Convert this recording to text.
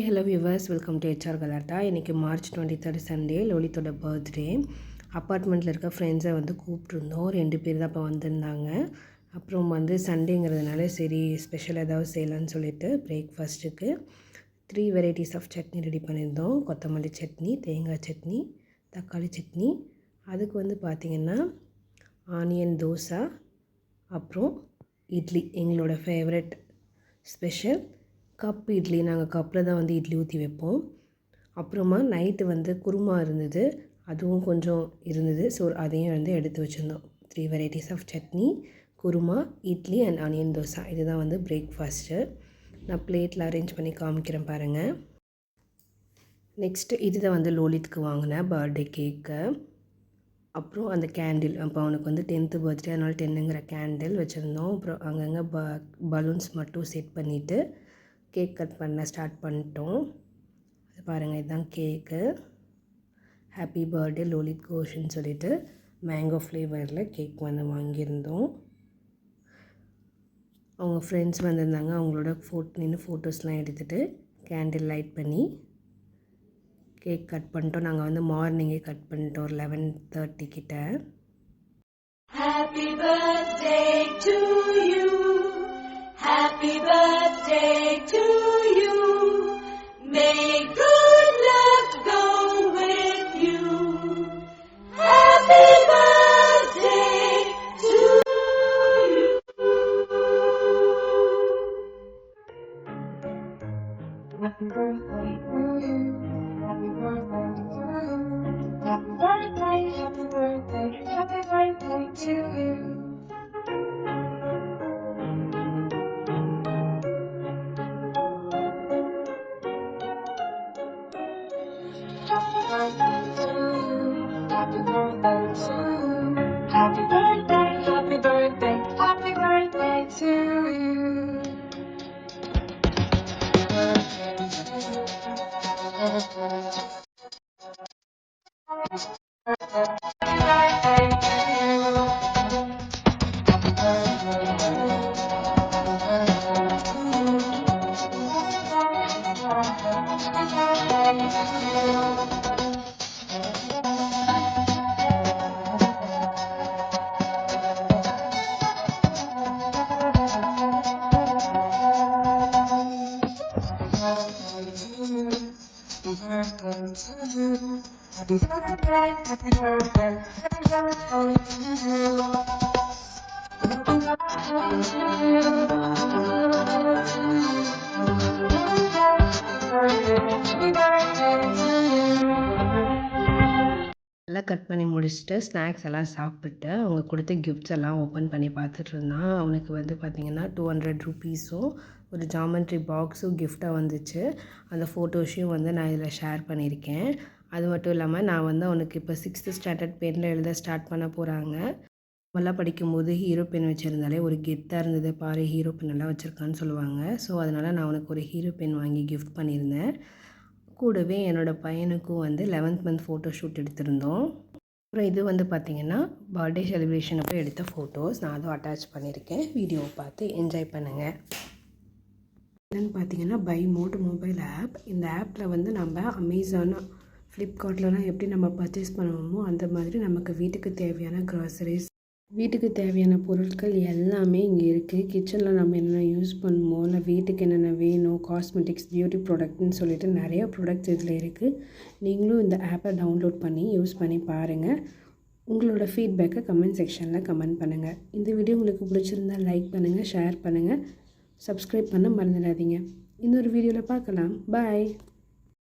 Hello viewers, welcome to HR கலாட்டா. இன்றைக்கி March 23 Sunday, லோலித்தோட birthday. அப்பார்ட்மெண்ட்டில் இருக்க ஃப்ரெண்ட்ஸை கூப்பிட்ருந்தோம். 2 பேர் தான் இப்போ வந்திருந்தாங்க. அப்புறம் சண்டேங்கிறதுனால சரி ஸ்பெஷல் ஏதாவது செய்யலான்னு சொல்லிட்டு பிரேக்ஃபாஸ்ட்டுக்கு 3 வெரைட்டிஸ் ஆஃப் சட்னி ரெடி பண்ணியிருந்தோம். கொத்தமல்லி சட்னி, தேங்காய் சட்னி, தக்காளி சட்னி. அதுக்கு பார்த்திங்கன்னா ஆனியன் தோசை, அப்புறம் இட்லி. எங்களோட ஃபேவரட் ஸ்பெஷல் கப் இட்லி. நாங்கள் கப்பில் தான் இட்லி ஊற்றி வைப்போம். அப்புறமா நைட்டு குருமா இருந்தது, அதுவும் கொஞ்சம் இருந்தது. ஸோ அதையும் எடுத்து வச்சுருந்தோம். 3 varieties of chutney, kurma, idli and onion dosa. இதுதான் பிரேக்ஃபாஸ்ட்டு. நான் பிளேட்டில் அரேஞ்ச் பண்ணி காமிக்கிறேன் பாருங்கள். நெக்ஸ்ட்டு இதுதான் லோலித்துக்கு வாங்கினேன் பர்த்டே கேக்கு. அப்புறம் அந்த கேண்டில், அப்போ அவனுக்கு 10th பர்த்டே, அதனால் 10ங்கிற கேண்டில் வச்சுருந்தோம். அப்புறம் அங்கங்கே பலூன்ஸ் மட்டும் செட் பண்ணிவிட்டு கேக் கட் பண்ண ஸ்டார்ட் பண்ணிட்டோம். அது பாருங்கள், இதுதான் கேக்கு. ஹாப்பி பர்த்டே லோலித் கோஷ்ன்னு சொல்லிட்டு மேங்கோ ஃப்ளேவரில் கேக் வாங்கியிருந்தோம். அவங்க ஃப்ரெண்ட்ஸ் வந்திருந்தாங்க. அவங்களோட ஃபோட்டோஸ்லாம் எடுத்துகிட்டு கேண்டில் லைட் பண்ணி கேக் கட் பண்ணிட்டோம். நாங்கள் மார்னிங்கே கட் பண்ணிட்டோம், ஒரு 11:30 கிட்ட. Happy birthday to you. Happy birthday to you. May good luck go with you. Happy birthday to you. Happy birthday to you. Happy birthday to you. Happy birthday, happy birthday, happy birthday to you. Happy birthday to you. Happy birthday to you. Happy birthday, happy birthday, happy birthday to you. Happy birthday, happy birthday, happy birthday to you. Happy birthday to you. Happy birthday to you. எல்லாம் cut பண்ணி முடிச்சுட்டு snacks எல்லாம் சாப்பிட்டு அவங்க கொடுத்த gifts எல்லாம் open பண்ணி பார்த்துட்டு இருந்தான். அவனுக்கு பார்த்திங்கன்னா 200 ருபீஸும் ஒரு ஜாமெண்ட்ரி பாக்ஸும் கிஃப்டாக வந்துச்சு. அந்த ஃபோட்டோஸையும் நான் இதில் ஷேர் பண்ணியிருக்கேன். அது மட்டும் இல்லாமல் நான் அவனுக்கு இப்போ 6th ஸ்டாண்டர்ட் பெனில் எழுத ஸ்டார்ட் பண்ண போகிறாங்க. நம்மளாம் படிக்கும்போது ஹீரோ பென் வச்சுருந்தாலே ஒரு கெத்தாக இருந்தது. பாரு, ஹீரோ பென்னெல்லாம் வச்சுருக்கான்னு சொல்லுவாங்க. ஸோ அதனால் நான் அவனுக்கு ஒரு ஹீரோ பென் வாங்கி கிஃப்ட் பண்ணியிருந்தேன். கூடவே என்னோடய பையனுக்கும் 11th மந்த் ஃபோட்டோ ஷூட் எடுத்திருந்தோம். அப்புறம் இது பார்த்திங்கன்னா பர்த்டே செலிப்ரேஷன் அப்போ எடுத்த ஃபோட்டோஸ். நான் அதுவும் அட்டாச் பண்ணியிருக்கேன். வீடியோவை பார்த்து என்ஜாய் பண்ணுங்கள். என்னென்னு பார்த்தீங்கன்னா பை மோட் மொபைல் ஆப். இந்த ஆப்பில் நம்ம அமேசான், ஃப்ளிப்கார்ட்லலாம் எப்படி நம்ம பர்ச்சேஸ் பண்ணுவோமோ அந்த மாதிரி நமக்கு வீட்டுக்கு தேவையான க்ராசரிஸ், வீட்டுக்கு தேவையான பொருட்கள் எல்லாமே இங்கே இருக்குது. கிச்சனில் நம்ம என்னென்ன யூஸ் பண்ணுமோ, இல்லை வீட்டுக்கு என்னென்ன வேணும், காஸ்மெட்டிக்ஸ், பியூட்டி ப்ராடக்ட்னு சொல்லிட்டு நிறைய ப்ராடக்ட்ஸ் இதில் இருக்குது. நீங்களும் இந்த ஆப்பை டவுன்லோட் பண்ணி யூஸ் பண்ணி பாருங்கள். உங்களோட ஃபீட்பேக்கை கமெண்ட் செக்ஷனில் கமெண்ட் பண்ணுங்கள். இந்த வீடியோ உங்களுக்கு பிடிச்சிருந்தால் லைக் பண்ணுங்கள், ஷேர் பண்ணுங்கள், சப்ஸ்கிரைப் பண்ண மறந்துடாதீங்க. இன்னொரு வீடியோவில் பார்க்கலாம். பாய்.